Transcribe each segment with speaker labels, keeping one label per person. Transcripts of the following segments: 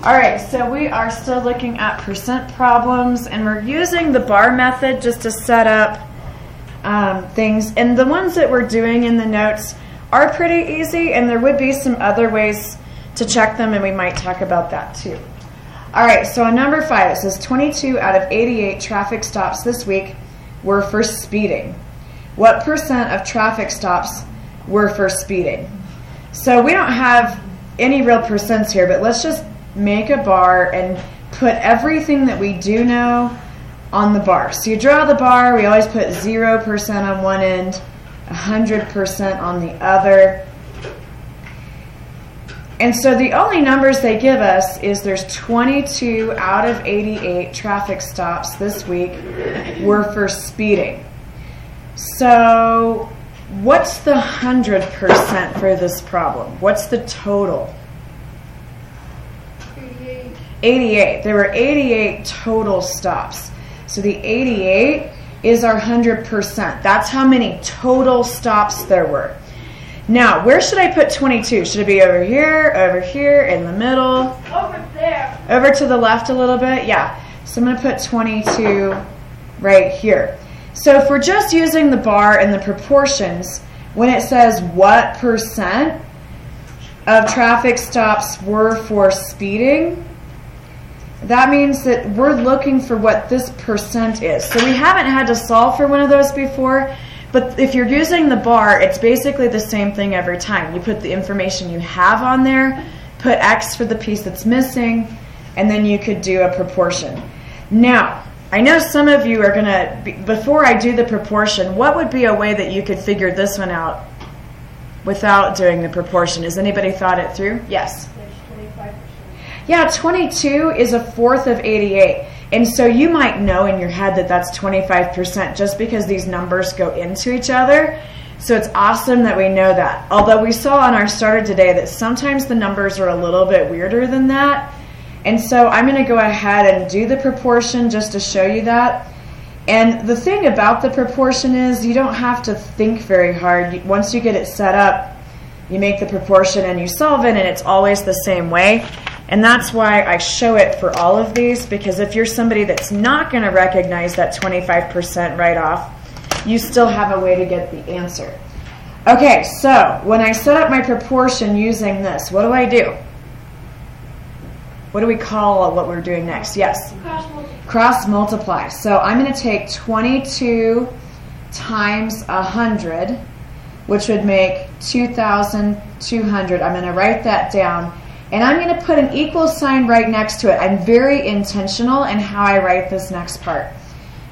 Speaker 1: All right, so we are still looking at percent problems, and we're using the bar method just to set up things. And the ones that we're doing in the notes are pretty easy, and there would be some other ways to check them, and we might talk about that too. All right, so on number 5, it says 22 out of 88 traffic stops this week were for speeding. What percent of traffic stops were for speeding? So we don't have any real percents here, but let's just make a bar and put everything that we do know on the bar. So you draw the bar, we always put 0% on one end, 100% on the other. And so the only numbers they give us is there's 22 out of 88 traffic stops this week were for speeding. So what's the 100% for this problem? What's the total? 88. There were 88 total stops. So the 88 is our 100%. That's how many total stops there were. Now, where should I put 22? Should it be over here, in the middle?
Speaker 2: Over there.
Speaker 1: Over to the left a little bit? Yeah. So I'm going to put 22 right here. So if we're just using the bar and the proportions, when it says what percent of traffic stops were for speeding, that means that we're looking for what this percent is. So we haven't had to solve for one of those before, but if you're using the bar, it's basically the same thing every time. You put the information you have on there, put X for the piece that's missing, and then you could do a proportion. Now, I know some of you are going to, before I do the proportion, what would be a way that you could figure this one out without doing the proportion? Has anybody thought it through? Yes. Yeah, 22 is a fourth of 88. And so you might know in your head that that's 25% just because these numbers go into each other. So it's awesome that we know that. Although we saw on our starter today that sometimes the numbers are a little bit weirder than that. And so I'm going to go ahead and do the proportion just to show you that. And the thing about the proportion is you don't have to think very hard. Once you get it set up, you make the proportion and you solve it, and it's always the same way. And that's why I show it for all of these, because if you're somebody that's not going to recognize that 25% right off, you still have a way to get the answer. Okay, so when I set up my proportion using this, what do? What do we call what we're doing next? Yes? Cross multiply. So I'm going to take 22 times 100, which would make 2,200. I'm going to write that down. And I'm going to put an equal sign right next to it. I'm very intentional in how I write this next part.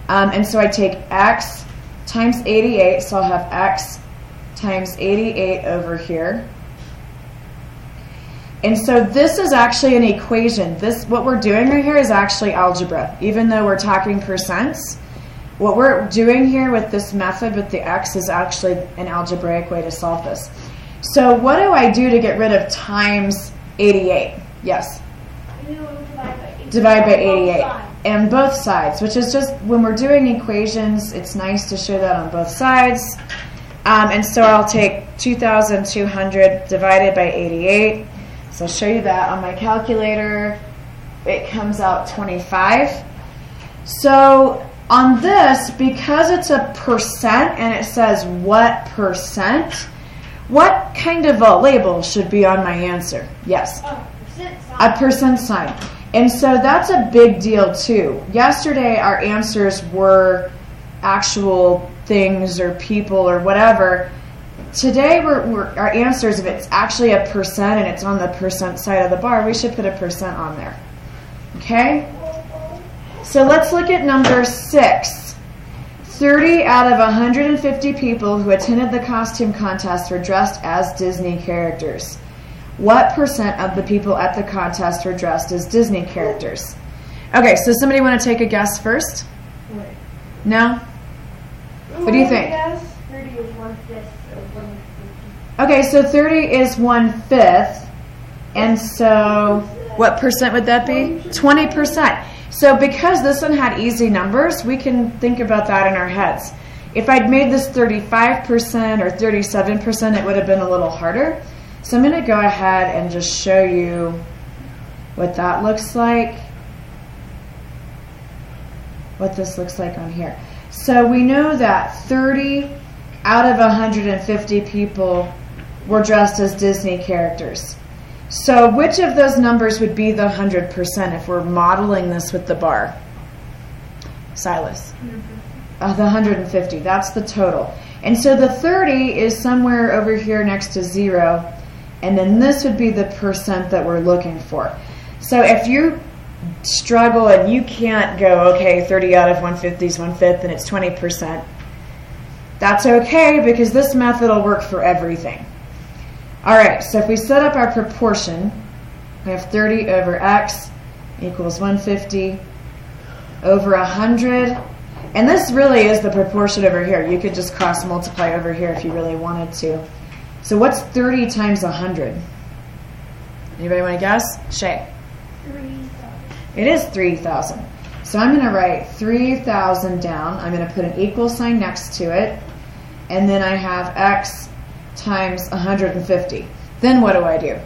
Speaker 1: And so I take X times 88, so I'll have X times 88 over here. And so this is actually an equation. What we're doing right here is actually algebra. Even though we're talking percents, what we're doing here with this method with the X is actually an algebraic way to solve this. So what do I do to get rid of times 88? Yes? Divide by 88. And both sides, which is just, when we're doing equations, it's nice to show that on both sides. And so I'll take 2,200 divided by 88. So I'll show you that on my calculator. It comes out 25. So on this, because it's a percent and it says what percent, what kind of a label should be on my answer? Yes? A percent sign. And so that's a big deal too. Yesterday our answers were actual things or people or whatever. Today our answers, if it's actually a percent and it's on the percent side of the bar, we should put a percent on there. Okay? So let's look at number 6. 30 out of 150 people who attended the costume contest were dressed as Disney characters. What percent of the people at the contest were dressed as Disney characters? Okay, so somebody want to take a guess first? No? What do you think?
Speaker 2: 30 is 1/5 of 150.
Speaker 1: Okay, so 30 is 1/5. And so what percent would that be? 20%. So because this one had easy numbers, we can think about that in our heads. If I'd made this 35% or 37%, it would have been a little harder. So I'm going to go ahead and just show you what that looks like, what this looks like on here. So we know that 30 out of 150 people were dressed as Disney characters. So which of those numbers would be the 100% if we're modeling this with the bar? Silas? The 150, that's the total. And so the 30 is somewhere over here next to 0, and then this would be the percent that we're looking for. So if you struggle and you can't go, okay, 30 out of 150 is 1/5 and it's 20%, that's okay because this method will work for everything. All right, so if we set up our proportion, we have 30 over x equals 150 over 100. And this really is the proportion over here. You could just cross multiply over here if you really wanted to. So what's 30 times 100? Anybody want to guess? Shay?
Speaker 2: 3,000.
Speaker 1: It is 3,000. So I'm going to write 3,000 down. I'm going to put an equal sign next to it. And then I have x times 150. Then what do?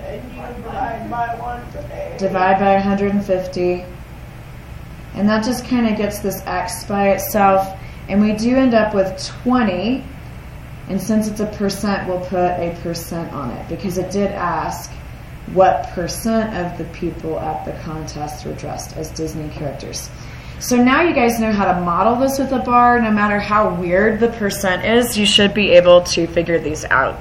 Speaker 2: Divide by 150.
Speaker 1: Divide by 150. And that just kind of gets this x by itself. And we do end up with 20. And since it's a percent, we'll put a percent on it because it did ask what percent of the people at the contest were dressed as Disney characters. So now you guys know how to model this with a bar. No matter how weird the percent is, you should be able to figure these out.